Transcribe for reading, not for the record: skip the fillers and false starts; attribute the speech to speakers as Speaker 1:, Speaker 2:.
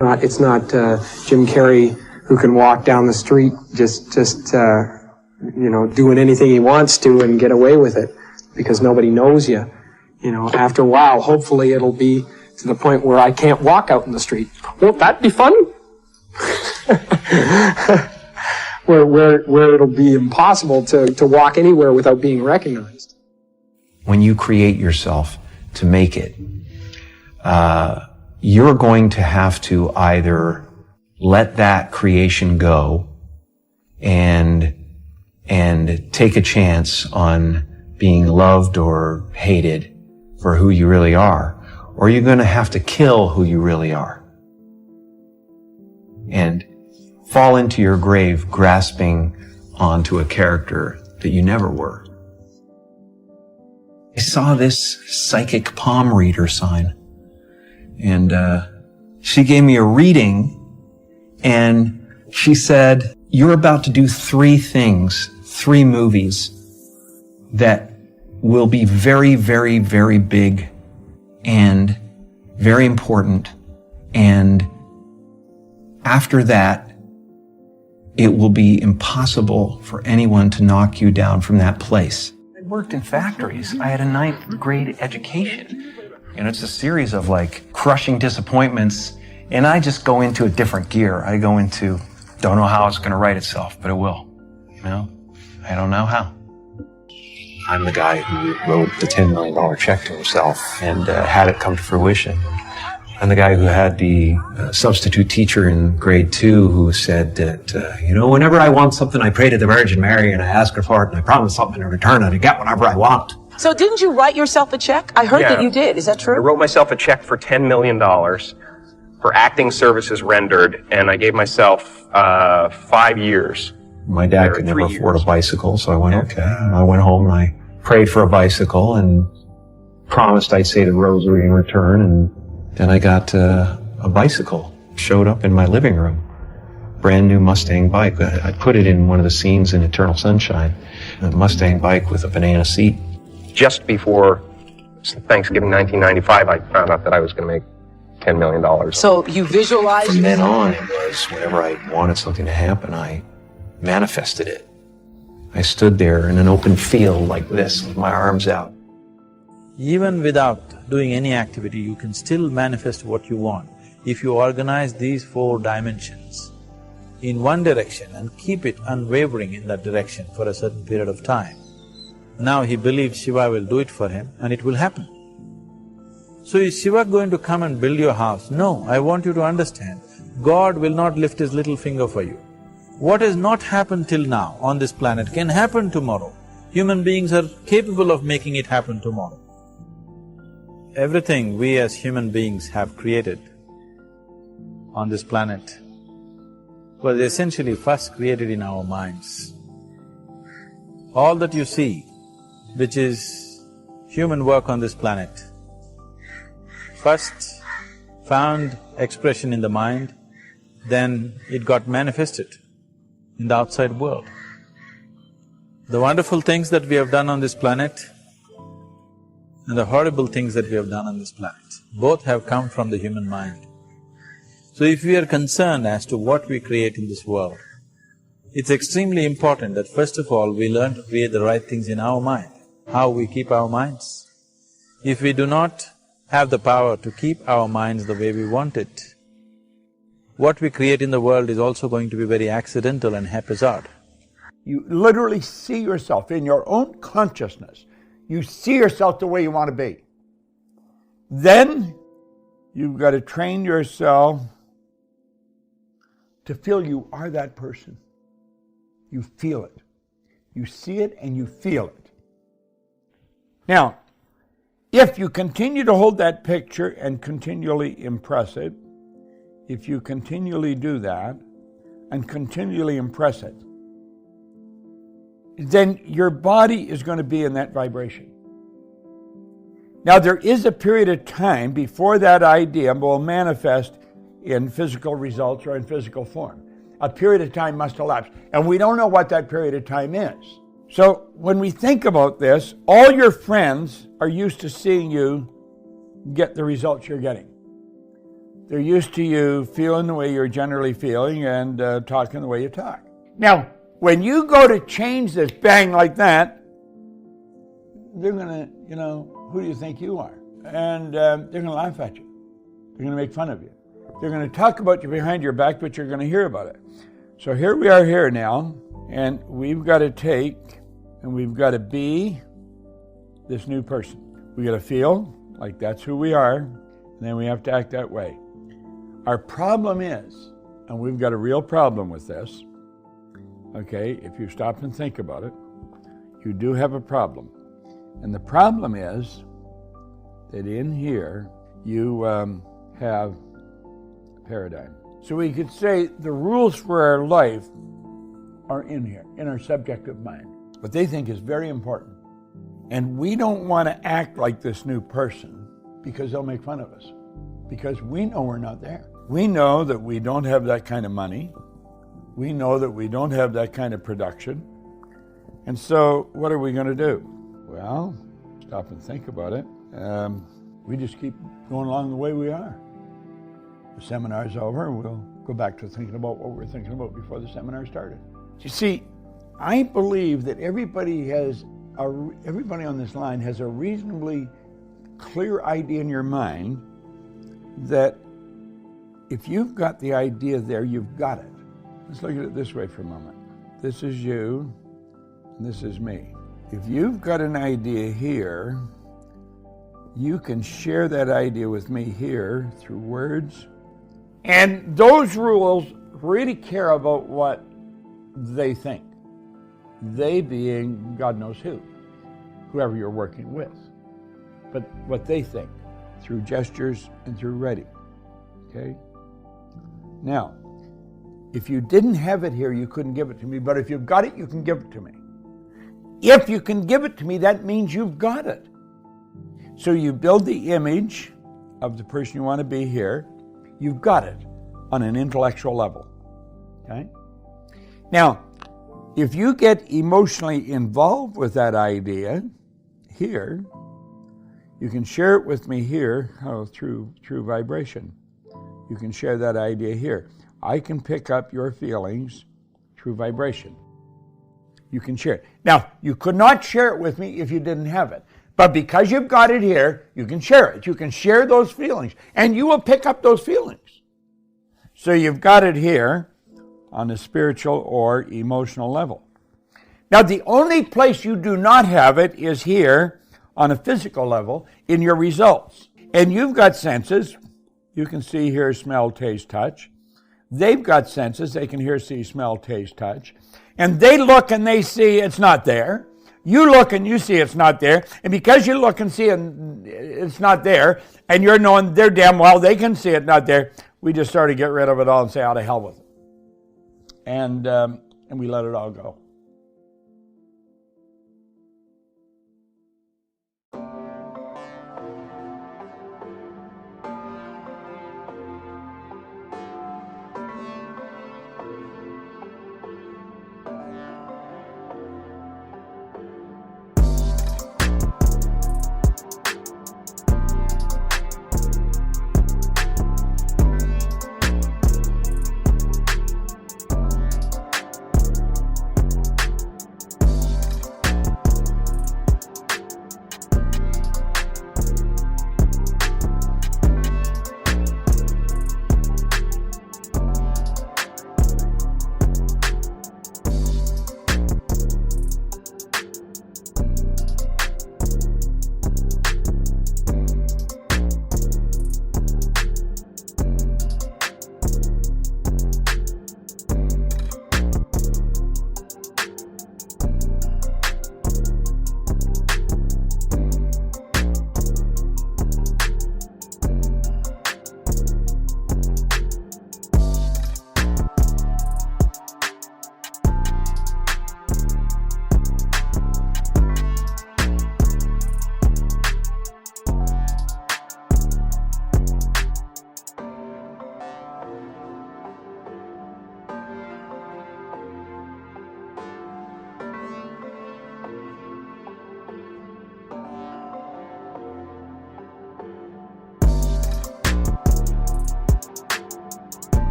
Speaker 1: It's not Jim Carrey who can walk down the street just doing anything he wants to and get away with it because nobody knows you. After a while, hopefully it'll be to the point where I can't walk out in the street. Won't that be fun? where it'll be impossible to walk anywhere without being recognized.
Speaker 2: When you create yourself to make it, you're going to have to either let that creation go and take a chance on being loved or hated for who you really are, or you're going to have to kill who you really are and fall into your grave grasping onto a character that you never were. I saw this psychic palm reader sign, and she gave me a reading, and she said, you're about to do 3 things, 3 movies that will be very, very, very big and very important, and after that, it will be impossible for anyone to knock you down from that place. I worked in factories. I had a 9th grade education. And it's a series of crushing disappointments, and I just go into a different gear. I go into, don't know how it's going to write itself, but it will. I don't know how. I'm the guy who wrote the $10 million check to himself and had it come to fruition. I'm the guy who had the substitute teacher in grade 2 who said that, whenever I want something, I pray to the Virgin Mary and I ask her for it and I promise something in return and I get whatever I want.
Speaker 3: So didn't you write yourself a check? I heard that you did. Is that true?
Speaker 4: I wrote myself a check for $10 million for acting services rendered, and I gave myself 5 years.
Speaker 2: My dad could never afford a bicycle, so I went, okay. And I went home and I prayed for a bicycle and promised I'd say the rosary in return, and then I got a bicycle. Showed up in my living room. Brand new Mustang bike. I put it in one of the scenes in Eternal Sunshine. A Mustang bike with a banana seat.
Speaker 4: Just before Thanksgiving 1995, I found out that I was going to make $10 million.
Speaker 3: So you visualized?
Speaker 2: From then on, it was whenever I wanted something to happen, I manifested it. I stood there in an open field like this with my arms out.
Speaker 5: Even without doing any activity, you can still manifest what you want if you organize these 4 dimensions in one direction and keep it unwavering in that direction for a certain period of time. Now he believes Shiva will do it for him and it will happen. So is Shiva going to come and build your house? No, I want you to understand, God will not lift his little finger for you. What has not happened till now on this planet can happen tomorrow. Human beings are capable of making it happen tomorrow. Everything we as human beings have created on this planet was essentially first created in our minds. All that you see, which is human work on this planet, first found expression in the mind, then it got manifested in the outside world. The wonderful things that we have done on this planet and the horrible things that we have done on this planet, both have come from the human mind. So if we are concerned as to what we create in this world, it's extremely important that first of all we learn to create the right things in our mind, how we keep our minds. If we do not have the power to keep our minds the way we want it, what we create in the world is also going to be very accidental and haphazard.
Speaker 6: You literally see yourself in your own consciousness. You see yourself the way you want to be. Then you've got to train yourself to feel you are that person. You feel it. You see it and you feel it. Now, if you continue to hold that picture and continually impress it, if you continually do that and continually impress it, then your body is going to be in that vibration. Now, there is a period of time before that idea will manifest in physical results or in physical form. A period of time must elapse, and we don't know what that period of time is. So when we think about this, all your friends are used to seeing you get the results you're getting. They're used to you feeling the way you're generally feeling and talking the way you talk. Now, when you go to change this, bang, like that, they're going to, who do you think you are? And they're going to laugh at you. They're going to make fun of you. They're going to talk about you behind your back, but you're going to hear about it. So here we are here now, and we've got to take and we've got to be this new person. We got to feel like that's who we are, and then we have to act that way. Our problem is, and we've got a real problem with this, okay, if you stop and think about it, you do have a problem. And the problem is that in here, you have a paradigm. So we could say the rules for our life are in here, in our subjective mind. What they think is very important. And we don't want to act like this new person because they'll make fun of us. Because we know we're not there. We know that we don't have that kind of money. We know that we don't have that kind of production. And so what are we going to do? Well, stop and think about it. We just keep going along the way we are. The seminar's over, and we'll go back to thinking about what we were thinking about before the seminar started. You see, I believe that everybody on this line has a reasonably clear idea in your mind that if you've got the idea there, you've got it. Let's look at it this way for a moment. This is you, and this is me. If you've got an idea here, you can share that idea with me here through words. And those rules really care about what they think. They being God knows who, whoever you're working with. But what they think through gestures and through writing. Okay? Now, if you didn't have it here, you couldn't give it to me. But if you've got it, you can give it to me. If you can give it to me, that means you've got it. So you build the image of the person you want to be here. You've got it on an intellectual level. Okay? Now, if you get emotionally involved with that idea here, you can share it with me here through vibration. You can share that idea here. I can pick up your feelings through vibration. You can share it. Now, you could not share it with me if you didn't have it. But because you've got it here, you can share it. You can share those feelings, and you will pick up those feelings. So you've got it here on a spiritual or emotional level. Now, the only place you do not have it is here on a physical level in your results. And you've got senses. You can see, hear, smell, taste, touch. They've got senses. They can hear, see, smell, taste, touch. And they look and they see it's not there. You look and you see it's not there. And because you look and see it's not there, and you're knowing they're damn well they can see it not there, we just sort of get rid of it all and say, out of hell with it. And we let it all go.